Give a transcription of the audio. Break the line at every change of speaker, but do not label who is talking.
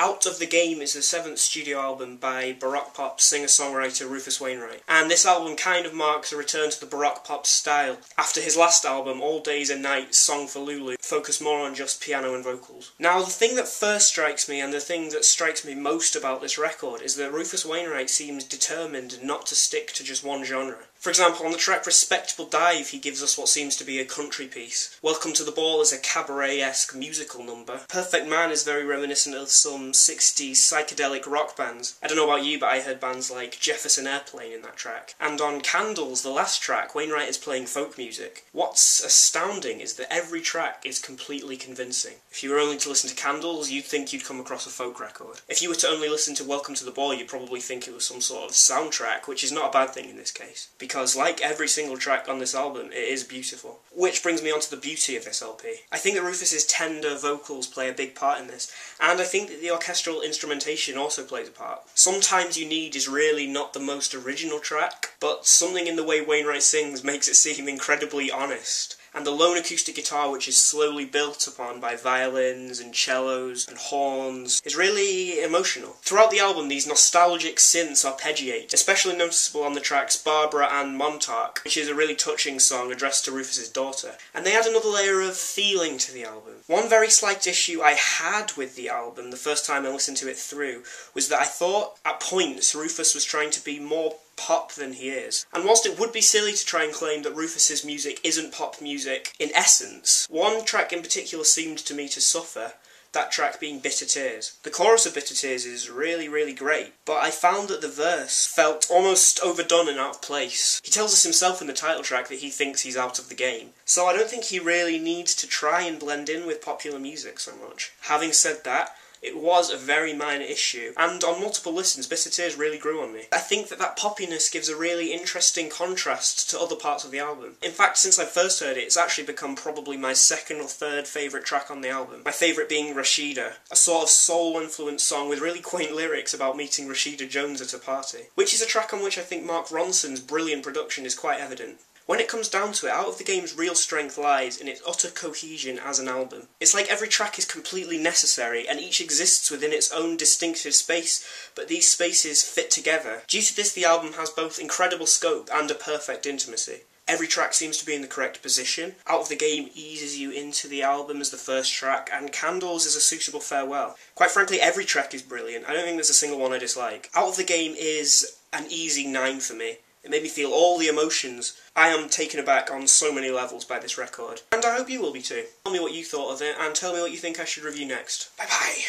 Out of the Game is the 7th studio album by Baroque pop singer-songwriter Rufus Wainwright, and this album kind of marks a return to the Baroque pop style, after his last album, All Days and Nights, Song for Lulu, focused more on just piano and vocals. Now, the thing that first strikes me, and the thing that strikes me most about this record, is that Rufus Wainwright seems determined not to stick to just one genre. For example, on the track Respectable Dive, he gives us what seems to be a country piece. Welcome to the Ball is a cabaret-esque musical number. Perfect Man is very reminiscent of some 60s psychedelic rock bands. I don't know about you, but I heard bands like Jefferson Airplane in that track. And on Candles, the last track, Wainwright is playing folk music. What's astounding is that every track is completely convincing. If you were only to listen to Candles, you'd think you'd come across a folk record. If you were to only listen to Welcome to the Ball, you'd probably think it was some sort of soundtrack, which is not a bad thing in this case. Because, like every single track on this album, it is beautiful. Which brings me on to the beauty of this LP. I think that Rufus's tender vocals play a big part in this, and I think that the orchestral instrumentation also plays a part. Sometimes You Need is really not the most original track, but something in the way Wainwright sings makes it seem incredibly honest. And the lone acoustic guitar, which is slowly built upon by violins and cellos and horns, is really emotional. Throughout the album, these nostalgic synths arpeggiate, especially noticeable on the tracks Barbara and Montauk, which is a really touching song addressed to Rufus's daughter. And they add another layer of feeling to the album. One very slight issue I had with the album the first time I listened to it through was that I thought, at points, Rufus was trying to be more pop than he is. And whilst it would be silly to try and claim that Rufus's music isn't pop music in essence, one track in particular seemed to me to suffer, that track being Bitter Tears. The chorus of Bitter Tears is really, really great, but I found that the verse felt almost overdone and out of place. He tells us himself in the title track that he thinks he's out of the game, so I don't think he really needs to try and blend in with popular music so much. Having said that, it was a very minor issue, and on multiple listens, Bitter Tears really grew on me. I think that poppiness gives a really interesting contrast to other parts of the album. In fact, since I first heard it, it's actually become probably my second or third favourite track on the album. My favourite being Rashida, a sort of soul-influenced song with really quaint lyrics about meeting Rashida Jones at a party, which is a track on which I think Mark Ronson's brilliant production is quite evident. When it comes down to it, Out of the Game's real strength lies in its utter cohesion as an album. It's like every track is completely necessary, and each exists within its own distinctive space, but these spaces fit together. Due to this, the album has both incredible scope and a perfect intimacy. Every track seems to be in the correct position. Out of the Game eases you into the album as the first track, and Candles is a suitable farewell. Quite frankly, every track is brilliant. I don't think there's a single one I dislike. Out of the Game is an easy 9 for me. It made me feel all the emotions. I am taken aback on so many levels by this record, and I hope you will be too. Tell me what you thought of it, and tell me what you think I should review next. Bye bye!